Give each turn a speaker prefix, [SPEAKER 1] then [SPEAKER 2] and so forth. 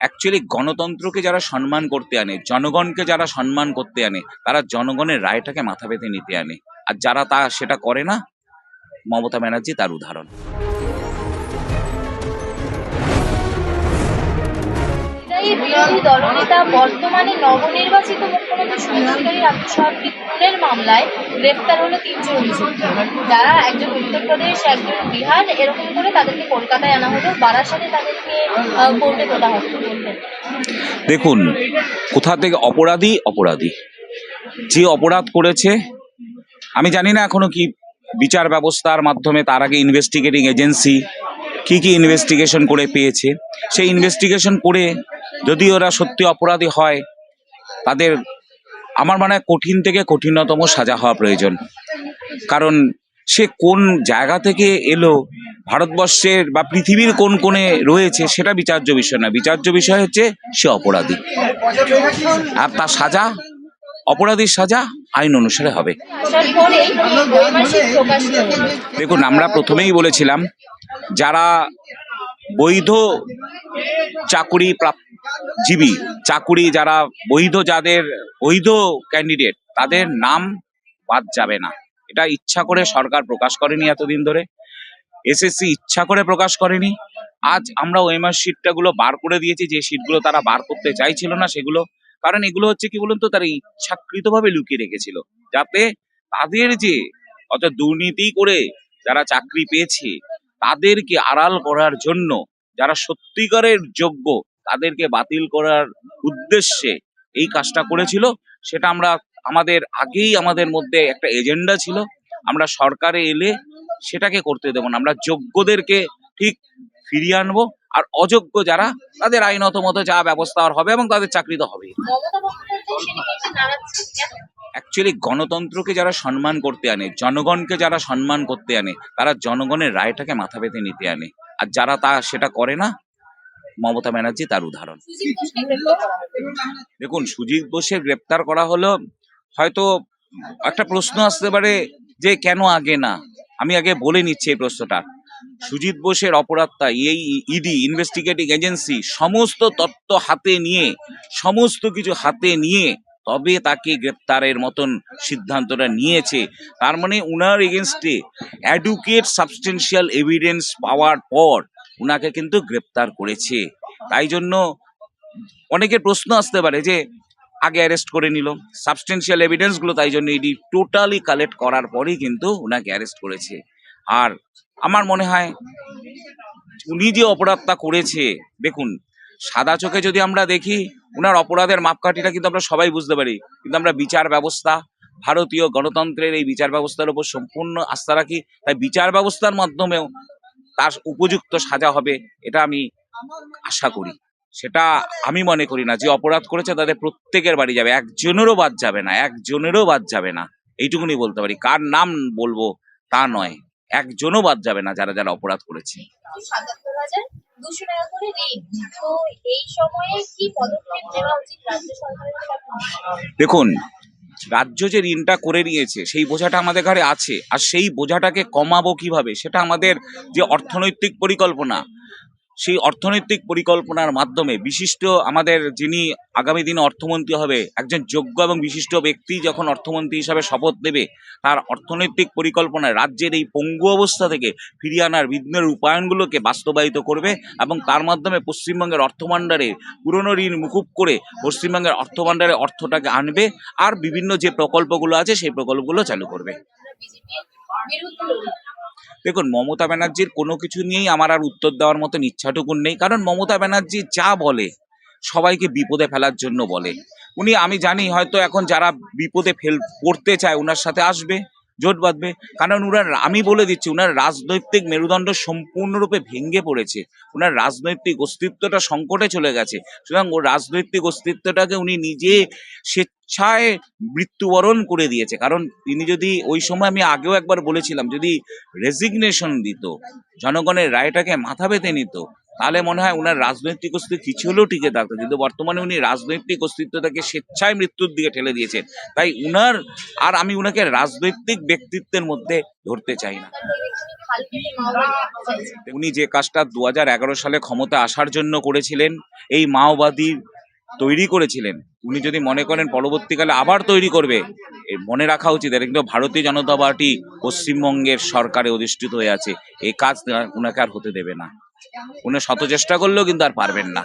[SPEAKER 1] Actually গণতন্ত্রকে যারা সম্মান করতে আনে, জনগণকে যারা সম্মান করতে আনে, তারা জনগণের রায়টাকে মাথা পেতে নিতে আনে। আর যারা সেটা করে না, মমতা ব্যানার্জি তার উদাহরণ।
[SPEAKER 2] বিরোধী দলনেতা বর্তমানে নবনির্বাচিত মুখ্যমন্ত্রী শুভেন্দু অধিকারীর আত্মসাৎ খুনের মামলায় গ্রেফতার হলো 3 জন অভিযুক্ত, যারা একজন উত্তরপ্রদেশ, একজন বিহার, এরকম করে তাদেরকে কলকাতায় আনা হলো, বারাসাতে তাদেরকে কোর্টে তোলা হবে।
[SPEAKER 1] দেখুন, কোথা থেকে অপরাধী অপরাধী, যে অপরাধ করেছে, আমি জানি না এখনো কি বিচার ব্যবস্থার মাধ্যমে, তার আগে ইনভেস্টিগেটিং এজেন্সি কি ইনভেস্টিগেশন করে পেয়েছে, সেই ইনভেস্টিগেশন করে যদি ওরা সত্যি অপরাধী হয়, তাদের আমার মনে হয় কঠিন থেকে কঠিনতম সাজা হওয়া প্রয়োজন। কারণ সে কোন জায়গা থেকে এলো, ভারতবর্ষের বা পৃথিবীর কোন কোণে রয়েছে, সেটা বিচার্য বিষয় না। বিচার্য বিষয় হচ্ছে সে অপরাধী, আর তার সাজা, অপরাধীর সাজা আইন অনুসারে হবে। দেখুন, আমরা প্রথমেই বলেছিলাম, যারা বৈধ চাকুরিজীবী, যারা বৈধ, যাদের বৈধ ক্যান্ডিডেট, তাদের নাম বাদ যাবে না। এটা ইচ্ছা করে সরকার প্রকাশ করেনি, এতদিন ধরে এসএসসি ইচ্ছা করে প্রকাশ করেনি। আজ আমরা ওএমআর শিটগুলো বার করে দিয়েছি, যে শিটগুলো তারা বার করতে চাইছিল না সেগুলো। কারণ এগুলো হচ্ছে কি বলুন তো, তারা ইচ্ছাকৃতভাবে লুকিয়ে রেখেছিল, যাতে তাদের যে দুর্নীতি করে যারা চাকরি পেয়েছে তাদেরকে আড়াল করার জন্য, যারা সত্যিকারের যোগ্য তাদেরকে বাতিল করার উদ্দেশ্যে এই কাজটা করেছিল। সেটা আমাদের মধ্যে একটা এজেন্ডা ছিল। আমরা সরকারে এলে সেটাকে করতে দেব না, আমরা যোগ্যদেরকে ঠিক ফিরিয়ে আনবো, আর অযোগ্য যারা, তাদের আইনত মতো যা ব্যবস্থা হবে এবং তাদের চাকরি তো হবে। অ্যাকচুয়ালি গণতন্ত্রকে যারা সম্মান করতে আনে, জনগণকে যারা সম্মান করতে আনে, তারা জনগণের রায়টাকে মাথা পেতে নিতে আনে। আর যারা সেটা করে না, মমতা ব্যানার্জি তার উদাহরণ। দেখুন, সুজিত বোসের গ্রেপ্তার করা হলো, হয়তো একটা প্রশ্ন আসতে পারে যে কেন আগে না। আমি আগে বলে নিচ্ছি এই প্রশ্নটা। সুজিত বোসের অপরাধটা এই ইডি, ইনভেস্টিগেটিং এজেন্সি সমস্ত তথ্য হাতে নিয়ে, সমস্ত কিছু হাতে নিয়ে তবে তাকে গ্রেপ্তারের মতন সিদ্ধান্তটা নিয়েছে। তার মানে উনার এগেনস্টে অ্যাডুকেট সাবস্টেন্সিয়াল এভিডেন্স পাওয়ার পর উনাকে কিন্তু গ্রেপ্তার করেছে। তাই জন্য অনেকের প্রশ্ন আসতে পারে যে আগে অ্যারেস্ট করে নিল, সাবস্টেন্সিয়াল এভিডেন্সগুলো তাই জন্য ইডি টোটালি কালেক্ট করার পরেই কিন্তু উনাকে অ্যারেস্ট করেছে। আর আমার মনে হয় উনি যে অপরাধটা করেছে, দেখুন, সাদা চোখে যদি আমরা দেখি, উনার অপরাধের মাপকাঠিটা কিন্তু আমরা সবাই বুঝতে পারি, কিন্তু আমরা বিচার ব্যবস্থা, ভারতীয় গণতন্ত্রের এই বিচার ব্যবস্থার উপর সম্পূর্ণ আস্থা রাখি। তাই বিচার ব্যবস্থার মাধ্যমেও তার উপযুক্ত সাজা হবে, এটা আমি আশা করি। সেটা আমি মনে করি না যে অপরাধ করেছে তাদের প্রত্যেকের বাড়ি যাবে, একজনেরও বাদ যাবে না, এইটুকুনি বলতে পারি। কার নাম বলবো তা নয়, একজনও বাদ যাবে না যারা যারা অপরাধ করেছে। দেখুন, রাজ্য যে ঋণটা করে নিয়েছে সেই বোঝাটা আমাদের ঘরে আছে, আর সেই বোঝাটাকে কমাবো কিভাবে, সেটা আমাদের যে অর্থনৈতিক পরিকল্পনা, সেই অর্থনৈতিক পরিকল্পনার মাধ্যমে বিশিষ্ট আমাদের যিনি আগামী দিনে অর্থমন্ত্রী হবে, একজন যোগ্য এবং বিশিষ্ট ব্যক্তি যখন অর্থমন্ত্রী হিসাবে শপথ নেবে, তার অর্থনৈতিক পরিকল্পনায় রাজ্যের এই পঙ্গু অবস্থা থেকে ফিরিয়ে আনার বিভিন্ন রূপায়ণগুলোকে বাস্তবায়িত করবে, এবং তার মাধ্যমে পশ্চিমবঙ্গের অর্থভাণ্ডারে পুরনো ঋণ মুকুব করে পশ্চিমবঙ্গের অর্থভাণ্ডারে অর্থটাকে আনবে, আর বিভিন্ন যে প্রকল্পগুলো আছে সেই প্রকল্পগুলো চালু করবে। দেখুন, মমতা ব্যানার্জির কোনো কিছু নিয়েই আমার আর উত্তর দেওয়ার মতন ইচ্ছাটুকুন নেই। কারণ মমতা ব্যানার্জি যা বলে সবাইকে বিপদে ফেলার জন্য বলে। আমি জানি হয়তো এখন যারা বিপদে পড়তে চায় ওনার সাথে আসবে, জোট বাঁধবে। কারণ আমি বলে দিচ্ছি, ওনার রাজনৈতিক মেরুদণ্ড সম্পূর্ণরূপে ভেঙে পড়েছে, ওনার রাজনৈতিক অস্তিত্বটা সংকটে চলে গেছে। সুতরাং ওর রাজনৈতিক অস্তিত্বটাকে উনি নিজে স্বেচ্ছায় মৃত্যুবরণ করে দিয়েছে। কারণ তিনি যদি ওই সময়, আমি আগেও একবার বলেছিলাম, যদি রেজিগনেশন দিত, জনগণের রায়টাকে মাথা পেতে নিত, তাহলে মনে হয় উনার রাজনৈতিক অস্তিত্ব কিছু হলেও টিকে থাকতো, কিন্তু বর্তমানে উনি রাজনৈতিক অস্তিত্বটাকে স্বেচ্ছায় মৃত্যুর দিকে ঠেলে দিয়েছেন। তাই উনার আর আমি উনাকে রাজনৈতিক ব্যক্তিত্বের মধ্যে ধরতে চাই না। উনি যে কাজটা 2011 সালে ক্ষমতা আসার জন্য করেছিলেন, এই মাওবাদী তৈরি করেছিলেন, উনি যদি মনে করেন পরবর্তীকালে আবার তৈরি করবে, মনে রাখা উচিত এটা কিন্তু ভারতীয় জনতা পার্টি পশ্চিমবঙ্গের সরকারে অধিষ্ঠিত হয়ে আছে, এই কাজ উনাকে আর হতে দেবে না। উনি শত চেষ্টা করলেও কিন্তু আর পারবেন না।